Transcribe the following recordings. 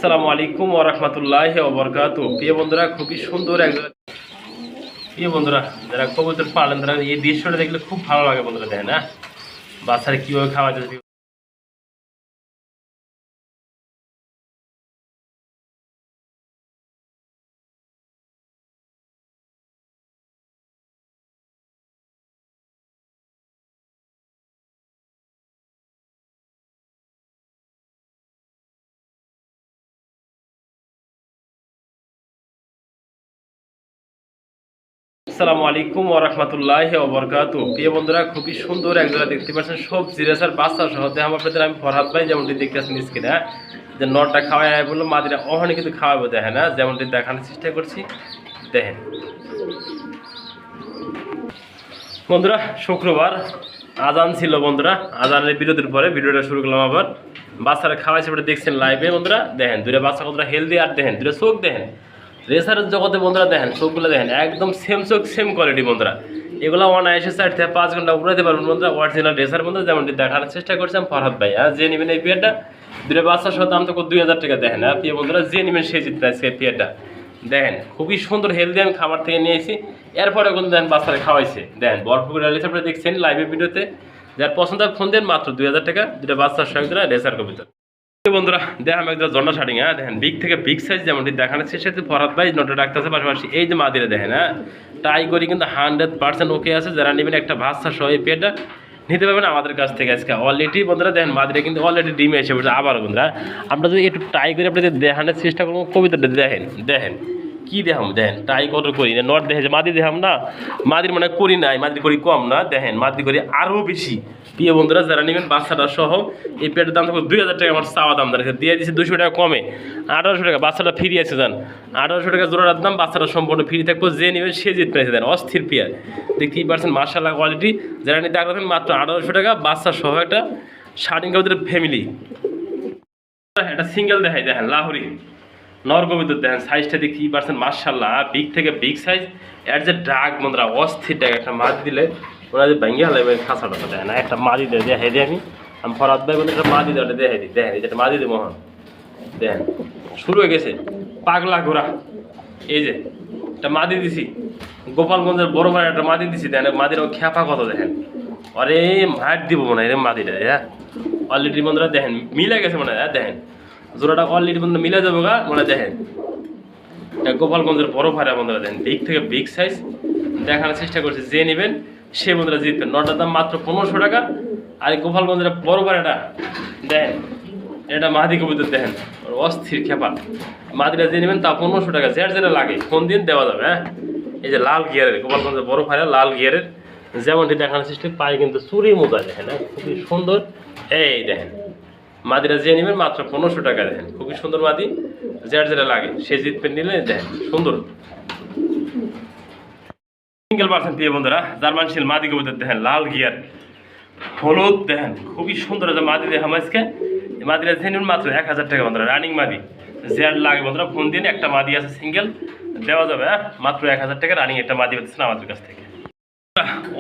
আসসালামু আলাইকুম ওয়া রাহমাতুল্লাহি ওয়া বারাকাতুহু। প্রিয় বন্ধুরা, খুবই সুন্দর একজন প্রিয় বন্ধুরা যারা কবুতর পালন তারা এই দৃশ্যটা দেখলে খুব ভালো লাগে বন্ধুরা। দেখেন না বাচ্চারা কিভাবে খাওয়া যায়। আসসালামু আলাইকুম ওয়া রাহমাতুল্লাহি ওয়া বারাকাতুহু। প্রিয় বন্ধুরা, খুবই সুন্দর একজোড়া দেখতে পাচ্ছেন সবজি রেসার বাচ্চা সহ দেখাম আপনাদের আমি ফরহাদ ভাই যেমনটি দেখতে পাচ্ছেন স্ক্রিনে যে নটটা খাওয়াই বললো মাদিরা ওখানে কিন্তু খাওয়াবো। দেখেন না যেমনটি দেখানোর চেষ্টা করছি। দেখেন বন্ধুরা, শুক্রবার আজান ছিল বন্ধুরা, আজানের বিরতির পরে ভিডিওটা শুরু করলাম। আবার বাচ্চারা খাওয়াইছে ওটা দেখছেন লাইভে বন্ধুরা। দেখেন দুটো বাচ্চা কতটা হেলদি, আর দেখেন দুটো চোখ দেখেন রেসারের জগতে বন্ধুরা। দেখেন চোখগুলো দেখেন একদম সেম চোখ সেম কোয়ালিটি বন্ধুরা। এগুলো অনায়াসে 4 থেকে 5 ঘন্টা উড়াতে পারবেন বন্ধুরা। অরিজিনাল রেসার বন্ধুরা যেমনটি দেখানোর চেষ্টা করছিলাম ফরহাদ ভাই। আর যে নেবেন এই পেয়ারটা দুটো বাচ্চার সাথে দাম তো 2000 টাকা। দেখেন আর প্রিয় বন্ধুরা, যে নেবেন সেই জিতবে আজকে পেয়ারটা। দেখেন খুবই সুন্দর হেলদি, আমি খাবার থেকে নিয়ে এসেছি। এরপরে কিন্তু দেখেন বাচ্চারা খাওয়াইছে। দেখেন বরফপুর রেসার আপনারা দেখছেন লাইভের ভিডিওতে। যার পছন্দ ফোন দেন মাত্র 2000 টাকা দুটো বাচ্চার সঙ্গে রেসার কবিতা বন্ধুরা। দেখেন একদম জন্না শাড়ি। হ্যাঁ দেখেন বিগ থেকে বিগ সাইজ যেমনটি দেখানো শেষে ফরহাদ ভাই নোটে রাখতেছে। পাশাপাশি এই যে মাদিরা দেখেন হ্যাঁ ট্রাই করি কিন্তু 100% ওকে আছে। যারা নেবেন একটা বাচ্চা সহ এই পেটটা নিতে পারবেন আমাদের কাছ থেকে আজকে অলরেডি বন্ধুরা। দেখেন মাদিরা কিন্তু অলরেডি ডিমে এসে পড়ছে। আবার বন্ধুরা আমরা যদি একটু ট্রাই করে আপনাদের দেখানোর চেষ্টা করবো কবিতাটা। দেখেন দেখেন কি দেখাম, দেখেন ট্রাই কত করি না নট দেখে মাদি দেখাম না, মাদির মানে করি নাই, মাদি করি কম না। দেখেন মাদি করি আরও বেশি। প্রিয় বন্ধুরা যারা নেবেন বাচ্চাটা সহ এই পেটের দাম থাকবে 2000 টাকা। আমার চাওয়া দাম দাঁড়িয়েছে দিয়ে দিচ্ছি 200 টাকা কমে 1800 টাকা। বাচ্চাটা ফ্রি আছে যান 1800 টাকা জোড়ার দাম। বাচ্চাটা সম্পূর্ণ ফ্রি থাকবো। যে নেবেন সে জিততে আছে। দেন অস্থির পেয়ার দেখতেই পারছেন মার্শাল্লাহ কোয়ালিটি। যারা নিতে আগ্রহ মাত্র 1800 টাকা বাচ্চা সহ একটা শার্টিং কবিতার ফ্যামিলি। এটা সিঙ্গেল দেখাই দেখেন লাহোরি নর কবিতর। দেখেন সাইজটা দেখতেই পারছেন মার্শাল্লাহ বিগ থেকে বিগ সাইজ। এর যে ডাক বন্ধুরা অস্থির ডাক। একটা মাছ দিলে ওরা যে ভেঙে হালে খাঁচাটা দেয় না। একটা মাদি দেয় দেখাই দিই আমি ফরহাদ ভাই বলতে একটা মাদি দেওয়া দেখাই দিই। দেখেন যেটা মাদি দিই মোহন। দেখেন শুরু হয়ে গেছে পাগলা ঘোরা। এই যে একটা মাদি দিছি গোপালগঞ্জের বড় ভাই একটা মাদি দিছি। দেখেন মাদির খেপা কত দেখেন। আরে মার দিব মনে হয় মাদিটা। হ্যাঁ অলরেডি বন্ধুরা দেখেন মিলে গেছে মনে হয়। হ্যাঁ দেখেন জোড়াটা অলরেডি বন্ধু মিলে যাবো গা মনে। দেখেন গোপালগঞ্জের বড় ভাইরা বন্ধুরা দেখেন বিগ থেকে বিগ সাইজ দেখানোর চেষ্টা করছে। যে নেবেন সে বন্ধুরা জিতবেন। নটার দাম মাত্র 1500 টাকা। আর এই গোপালগঞ্জের বড় ভাইরাটা দেখেন এটা মাদি কবিতর। দেখেন অস্থির খেপা মাদিরা যে নেবেন তা 1500 টাকা। যার যেটা লাগে ফোন দিন দেওয়া যাবে। হ্যাঁ এই যে লাল গিয়ারের গোপালগঞ্জের বড় ভাইরা লাল গিয়ারের যেমনটি দেখানোর চেষ্টা পায়ে কিন্তু চুরি মোজা। দেখেন খুবই সুন্দর। এই দেখেন মাদিরা যে নেবেন মাত্র 1500 টাকা। দেখেন খুবই সুন্দর মাদি। যার যেটা লাগে সে জিতবেন নিলে। দেখেন সুন্দর সিঙ্গেল পার্সেন্ট প্রিয় বন্ধুরা জার্মান শিল মাদি কবিতর। দেখেন লাল গিয়ার হলুদ। দেখেন খুবই সুন্দর একটা মাদি দেখাম আজকে। মাদিরা যে নেবেন মাত্র 1000 টাকা বন্ধুরা। রানিং মাদি যার লাগে বন্ধুরা ফোন দিন। একটা মাদি আছে সিঙ্গেল দেওয়া যাবে। হ্যাঁ মাত্র 1000 টাকা রানিং একটা মাদি পাচ্ছেন আমাদের কাছ থেকে।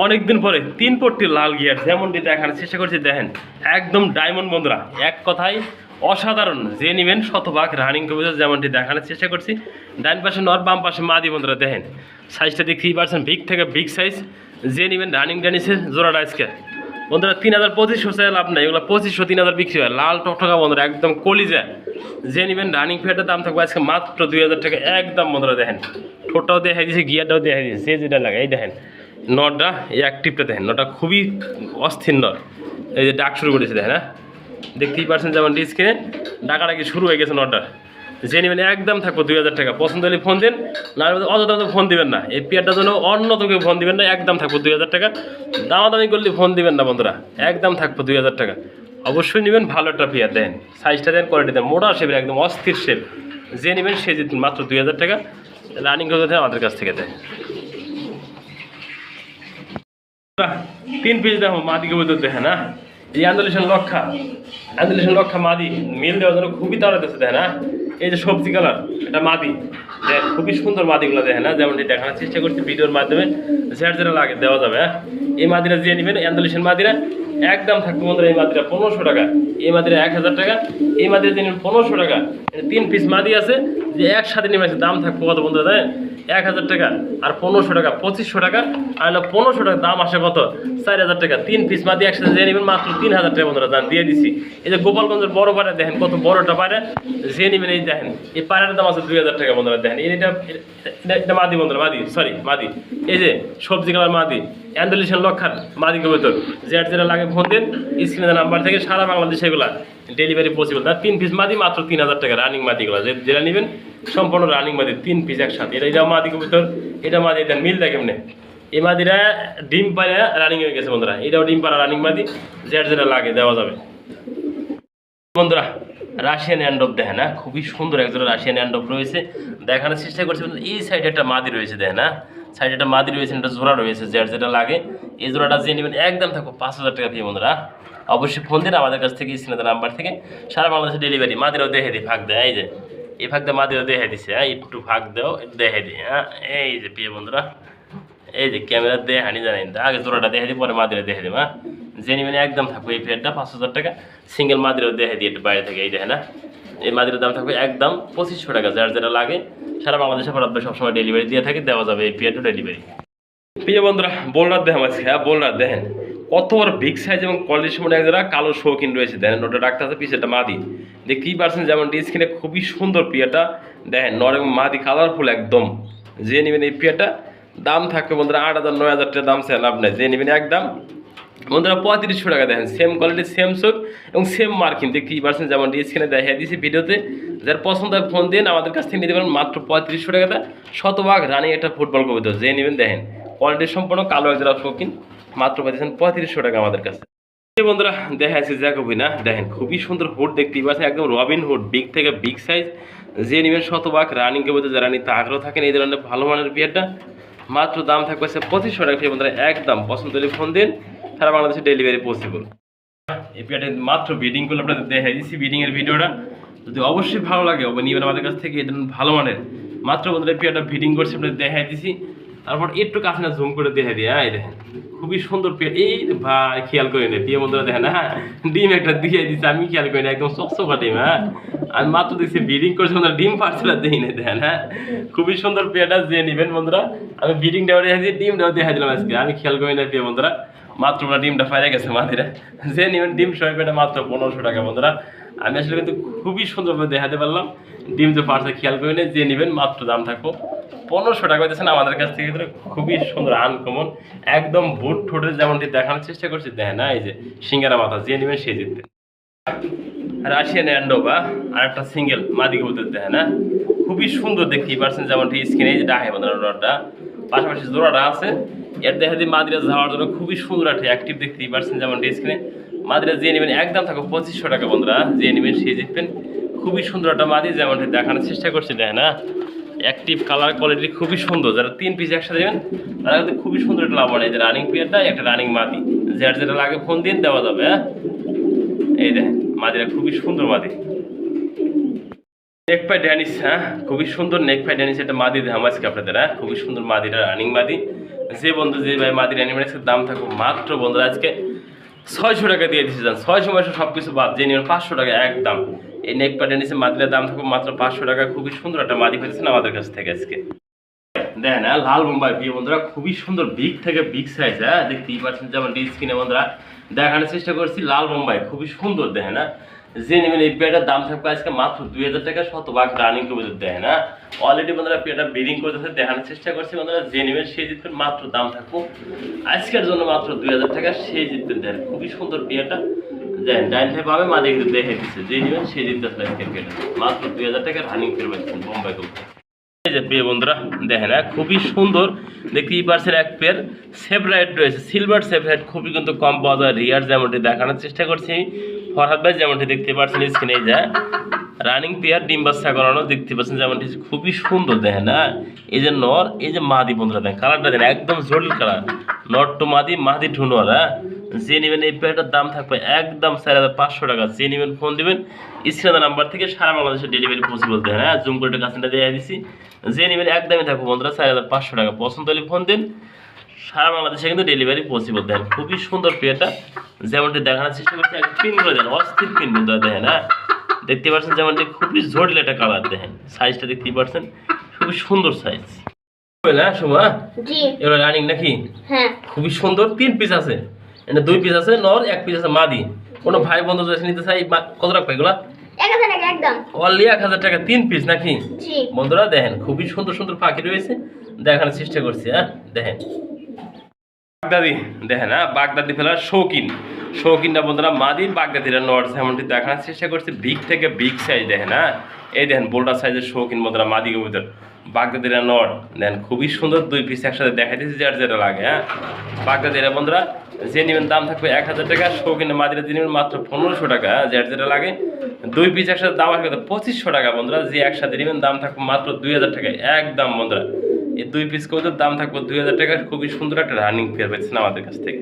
অনেকদিন পরে 3 পট্টি লাল গিয়ার যেমনটি দেখানোর চেষ্টা করছি। দেখেন একদম ডায়মন্ড বন্ধুরা, এক কথায় অসাধারণ। যে নেবেন শতভাগ রানিং কবিতা যেমনটি দেখানোর চেষ্টা করছি। ডান পাশে নর বাম পাশে মাদি বন্ধুরা। দেখেন সাইজটা দেখতেই পারছেন বিগ থেকে বিগ সাইজ। যে নেবেন রানিং ডানিসের জোড়াটা আজকে বন্ধুরা 3200 লাভ নাই। এগুলো 2500 3000 বিক্রি হয়। লাল টকটকা বন্ধুরা একদম কলিজা। যে নেবেন রানিং ফেয়ারটার দাম থাকবে আজকে মাত্র 2000 টাকা একদম বন্ধুরা। দেখেন ঠোঁটটাও দেখাই দিয়েছে গিয়ারটাও দেখাই দিয়েছে। যে যেটা লাগে এই দেখেন নটটা এই অ্যাক্টিভটা দেখেন নটটা খুবই অস্থির নট। এই যে ডাক শুরু করেছে দেখেন। হ্যাঁ দেখতেই পারছেন যেমন স্ক্রিনে ডাকাডাকি শুরু হয়ে গেছে নটটা। যে নেবেন একদম থাকবো 2000 টাকা। পছন্দ হলে ফোন দেন, না অযথা ফোন দিবেন না। এই পেয়ারটার জন্য অন্য তোকে ফোন দিবেন না। একদম থাকবো 2000 টাকা। দামাদামি করলে ফোন দিবেন না বন্ধুরা। একদম থাকবো 2000 টাকা। অবশ্যই নেবেন ভালো একটা পেয়ার। দেন সাইজটা দেন কোয়ালিটি দেন মোটা শেপের একদম অস্থির শেপ। যে নেবেন সে জিতবেন মাত্র 2000 টাকা। রানিং করতে আমাদের কাছ থেকে দেয় 3 পিস দেখো মাদি কবিতর। দেখেন না এই আন্দোলেশন লক্ষা মাদি মিল দেওয়ার জন্য খুবই তাড়াতেছে। দেখেন না এই যে সবজি কালার এটা মাদি। দেখ খুবই সুন্দর মাদিগুলো। দেখেন না যেমনটি দেখানোর চেষ্টা করছি ভিডিওর মাধ্যমে। যার যেটা লাগে দেওয়া যাবে। হ্যাঁ এই মাদিরা যে নেবেন আন্দোলেশন মাদিরা একদম থাকবে বন্ধুরা এই মাদিরা 1500 টাকা, এই মাদিরা 1000 টাকা, এই মাদিরা দিন 1500 টাকা। 3 পিস মাদি আছে যে একসাথে নেমে আছে, দাম থাকবে কত বন্ধুরা জানেন? 1000 টাকা আর 1500 টাকা, 2500 টাকা আর 1500 টাকা দাম আসে কত? 4000 টাকা। 3 পিস মাদি একসাথে যে নেবেন মাত্র 3000 টাকা বন্ধুরা দাম দিয়ে দিছি। এই যে গোপালগঞ্জের বড় পায়রা দেখেন কত বড়টা পায়রা, যে নেবেন এই দেখেন এই পায়রার দাম আছে 2000 টাকা বন্ধুরা। দেখেন এটা মাদি বন্ধুরা, মাদি এই যে সবজি কালার মাদি, অ্যান্ডালিশন লক্ষার মাদি কবুতর। যেটা লাগে ফোন দিন, স্ক্রিনের নাম্বার থেকে সারা বাংলাদেশে এগুলা ডেলিভারি পসিবল। তার 3 পিস মাদি মাত্র 3000 টাকা রানিং মাদিগুলো, যেটা নেবেন সম্পূর্ণ রানিং মাদি 3 পিস একসাথে। এটা মাদি কবুতর, এটা মাদি, এটা মিল দেখে এমনি। এই মাদিরা ডিম পাড়া রানিং হয়ে গেছে বন্ধুরা, এটাও ডিম পাড়া রানিং মাদি, যেটা লাগে দেওয়া যাবে বন্ধুরা। রাশিয়ান হ্যান্ডঅফ দেখেন না, খুবই সুন্দর একজন রাশিয়ান হ্যান্ডঅফ রয়েছে, দেখানোর চেষ্টা করছি। এই সাইডে একটা মাদি রয়েছে দেখেন না, সাইডে একটা মাদি রয়েছে, একটা জোড়া রয়েছে, যেটা লাগে এই জোড়াটা যে নেবেন একদম থাকবো 5000 টাকা দিয়ে বন্ধুরা। অবশ্যই ফোন দিন আমাদের কাছ থেকে, স্ক্রিনের নাম্বার থেকে সারা বাংলাদেশে ডেলিভারি। মাদিরাও দেখে দিই ফাঁক দেয়, এই যে এই ফাঁক দিয়ে মাদিরাও দেখে দিচ্ছে, হ্যাঁ একটু ফাঁক দেও দেখে দিই, হ্যাঁ এই যে প্রিয় বন্ধুরা, এই যে ক্যামেরা দিয়ে হানি জানেন, আগে জোড়াটা দেখে দিই পরে মাদিরা দেখে দিই। হ্যাঁ যে নেবেন একদম থাকবে এই পেয়ারটা 5000 টাকা। সিঙ্গেল মাদিরাও দেখে দিই একটু বাইরে থেকে, এই দেখে না এই মাদিরার দাম থাকবে একদম 2500 টাকা। যেটা লাগে সারা বাংলাদেশে ভারত সবসময় ডেলিভারি দিয়ে থাকে, দেওয়া যাবে এই পেয়ারটা ডেলিভারি। প্রিয় বন্ধুরা বোল্ডার দেখেন আজকে, হ্যাঁ বোল্ডার দেখেন কত বড় বিগ সাইজ এবং কোয়ালিটির সময় এক যারা কালো শৌখিন রয়েছে দেখেন, ওটা ডাক্তার আছে পিছেটা মাদি দেখতেই পারছেন, যেমন স্কিনে খুবই সুন্দর পেয়ারটা দেখেন, নর এবং মাদি কালারফুল একদম। যে নেবেন এই পেয়ারটা দাম থাকবে বন্ধুরা 8000 9000 টাকা দাম চান আপনি, যে নেবেন একদম বন্ধুরা 3500 টাকা। দেখেন সেম কোয়ালিটি, সেম চোখ এবং সেম মার্কিং দেখতেই পারছেন, যেমন স্ক্রিনে দেখা দিয়েছি ভিডিওতে। যার পছন্দ হয় ফোন দিন, আমাদের কাছ থেকে নিতে পারেন মাত্র 3500 টাকাতে। শতভাগ রানিং একটা ফুটবল কবিতা, যে নেবেন দেখেন কোয়ালিটি সম্পূর্ণ কালো একজোড়া শৌখিন, মাত্র পাচ্ছেন 3500 টাকা আমাদের কাছে। বন্ধুরা দেখা যাচ্ছে জ্যাকবি না, দেখেন খুবই সুন্দর হুড দেখতেই পাচ্ছেন, একদম রবিন হুড, বিগ থেকে বিগ সাইজ। যে নেবেন শতভাগ রানিং কবিতা, যারা নিতে আগ্রহ থাকেন এই ধরনের ভালো মানের বিয়ারটা মাত্র দাম থাকবে 2500 টাকা। বন্ধুরা একদম পছন্দ হলে ফোন দিন, সারা বাংলাদেশে ডেলিভারি পসিবল। এই পেয়ারটা মাত্র বিডিং করলে আপনাদের দেখাই দিচ্ছি বিডিংয়ের ভিডিওটা, যদি অবশ্যই ভালো লাগে নেবেন আমাদের কাছ থেকে, এটা ভালো মানের। মাত্র বন্ধুরা পেয়ারটা বিডিং করছে আপনাদের দেখাই দিচ্ছি, তারপর একটু কাছে না জুম করে দেখাই দিই। হ্যাঁ এই দেখেন খুবই সুন্দর পেয়ার, এই ভাই খেয়াল করে নেই প্রিয় বন্ধুরা দেখেন, হ্যাঁ ডিম একটা দিয়ে দিচ্ছে, আমি খেয়াল করি না, একদম চকচকা ডিম। হ্যাঁ আমি মাত্র দেখছি বিডিং করছে বন্ধুরা, ডিম পারছিল দেখি না দেখেন। হ্যাঁ খুবই সুন্দর পেয়ারটা, যে নেবেন বন্ধুরা আমি বিডিং দেওয়া দেখাচ্ছি, ডিমটাও দেখা দিলাম আজকে, আমি খেয়াল করি না প্রিয় বন্ধুরা। মাত্র ডিমটা ফাইরে গেছে মাদিরা, যে নেবেন ডিম সহ পেটা মাত্র 1500 টাকা বন্ধুরা। আমি আসলে কিন্তু খুবই সুন্দরভাবে দেখাতে পারলাম, ডিম যে পার্সে খেয়াল করে নেই, যে নেবেন মাত্র দাম থাকবো 1500 টাকা হইতেছেন আমাদের কাছ থেকে। খুবই সুন্দর আনকমন একদম বুট ঠোঁটের যেমনটি দেখানোর চেষ্টা করছি দেখেন না, এই যে সিঙ্গারা মাথা, যে নেবেন সে জিতবে। রাশিয়ান অ্যান্ডোভা আর একটা সিঙ্গেল মাদি কবুতর দেখেন না, খুবই সুন্দর দেখতেই পারছেন, যেমনটি স্ক্রিনে যে ডাহে বন্ধুরা পাশাপাশি জোড়াটা আছে। এর দেখা দিয়ে মাদিরা যাওয়ার জন্য খুবই সুন্দর একটা অ্যাক্টিভ দেখতেই পারছেন, যেমন স্ক্রিনে মাদিরা যে নেবেন একদম থাকো 2500 টাকা বন্ধুরা, যে নেবেন সে জিতবেন। খুবই সুন্দর একটা মাদি, যেমনটি দেখানোর চেষ্টা করছি দেখেন না, অ্যাক্টিভ কালার কোয়ালিটি খুবই সুন্দর। যারা 3 পিস একসাথে দেবেন তারা কিন্তু খুবই সুন্দর একটা লাভ হয়। এই যে রানিং পেয়ারটা একটা রানিং মাদি, যেটা লাগে ফোন দিন দেওয়া যাবে। হ্যাঁ এই দেখেন মাদিরা খুবই সুন্দর মাদি, নেক পাই ড্যানিস, হ্যাঁ খুবই সুন্দর নেক পাই ড্যানিস একটা মাদি দেখাম আজকে আপনাদের। হ্যাঁ খুবই সুন্দর মাদিটা রানিং মাদি, যে বন্ধু যে ভাই মাদি রানিং মাদির দাম থাকবে মাত্র বন্ধুরা আজকে 600 টাকা দিয়ে দিচ্ছে, যান 600 সব কিছু বাদ, যে নিবেন 500 টাকা একদম। এই নেক পাই ড্যানিসের মাদিটার দাম থাকবে মাত্র 500 টাকা। খুবই সুন্দর একটা মাদি পেয়েছেন আমাদের কাছ থেকে আজকে। দেখেন হ্যাঁ লাল বোম্বাই প্রিয় বন্ধুরা, খুবই সুন্দর বিগ থেকে বিগ সাইজ। হ্যাঁ দেখতেই পাচ্ছেন, যেমন স্ক্রিনে বন্ধুরা দেখানোর চেষ্টা করছি, লাল বোম্বাই খুবই সুন্দর দেখেন না। যে নেবেন এই পেয়ারটার দাম থাকবে আজকে মাত্র 2000 টাকা, শতভাগ রানিং কবুতর দেখেন না। অলরেডি বন্ধুরা পেয়ারটা ব্রিডিং করতেছে, দেখানোর চেষ্টা করছি বন্ধুরা, যে নেবেন সেই জিতবেন। মাত্র দাম থাকবো আজকের জন্য মাত্র 2000 টাকা, সেই জিতবেন। দেখেন খুবই সুন্দর পেয়ারটা, দেখেন ডাইন থেকে পাবে মাঝে কিন্তু দেখে দিচ্ছে, যে নেবেন সেই জিততে মাত্র 2000 টাকা রানিং ফেরবেন বোম্বাই কবুতর। এই যে প্রিয় বন্ধুরা দেখেন খুবই সুন্দর দেখতেই পারছেন, এক পেয়ার সেভরাইট রয়েছে, সিলভার সেভরাইট, খুবই কিন্তু কম পাওয়া যায় রিয়ার, যেমনটি দেখানোর চেষ্টা করছি ফরহাদ ভাই, যেমনটি দেখতে পাচ্ছেন স্ক্রিনে যায় রানিং পেয়ার ডিম বাচ্চা করানো দেখতে পাচ্ছেন, যেমনটি খুবই সুন্দর দেখেন। হ্যাঁ এই যে নর, এই যে মাদি বন্ধুরা দেখেন কালারটা দেখেন একদম জটিল কালার, নর টু মাদি, মাদি টু নর। হ্যাঁ যে নেবেন এই পেয়ারটার দাম থাকবে একদম 4500 টাকা, যে নেবেন ফোন দিবেন স্ক্রিনের নাম্বার থেকে, সারা বাংলাদেশে ডেলিভারি পসিবল দেন। হ্যাঁ জুম করে কাছেটা দিয়ে দিচ্ছি, যে নেবেন একদমই থাকবো বন্ধুরা 4500 টাকা। পছন্দ হলে ফোন দিন, সারা বাংলাদেশে কিন্তু ডেলিভারি পসিবল। দেখেন খুবই সুন্দর পেয়ারটা, যেমনটি দেখানোর চেষ্টা করছি এক পিন করে দেন, অস্থির পিন বন্ধুরা দেখেন। হ্যাঁ দেখতে পাচ্ছেন যেমনটি খুবই জটিল একটা কালার, দেখেন সাইজটা দেখতেই পাচ্ছেন খুবই সুন্দর সাইজ। হ্যাঁ সুমা, এগুলো রানিং নাকি? হ্যাঁ খুবই সুন্দর। 3 পিস আছে, এটা 2 পিস আছে নর, 1 পিস আছে মাদি। কোনো ভাই বন্ধু যদি নিতে চাই কত রাখবে এগুলা? 1000 টাকা একদম। অনলি 1000 টাকা 3 পিস নাকি? জি বন্ধুরা দেখেন খুবই সুন্দর সুন্দর পাখি রয়েছে, দেখানোর চেষ্টা করছি। হ্যাঁ দেখেন বাগদাদি, দেখেন হ্যাঁ বাগদাদি ফেলার শৌখিন, শৌখিনটা বন্ধুরা মাদির, বাগদাদিরা নর, যেমনটি দেখানোর চেষ্টা করছি। বিগ থেকে বিগ সাইজ দেখেন। হ্যাঁ এই দেখেন বোল্ডার সাইজের শৌখিন বন্ধুরা মাদি কবুতর, বাগদাদিরা নর। দেখেন খুবই সুন্দর, 2 পিস একসাথে দেখাইতেছি যার যেটা লাগে। হ্যাঁ বাগদাদিরা বন্ধুরা যে নেবেন দাম থাকবে 1000 টাকা, শৌখিনের মাদিরা যে নেবেন মাত্র 1500 টাকা। যার যেটা লাগে 2 পিস একসাথে দাম আসবে 2500 টাকা বন্ধুরা। যে একসাথে নেবেন দাম থাকবে মাত্র 2000 টাকা একদম বন্ধুরা। এই 2 পিস কবুতর দাম থাকবে 2000 টাকা। খুবই সুন্দর একটা রানিং পেয়ার পেয়েছেন আমাদের কাছ থেকে।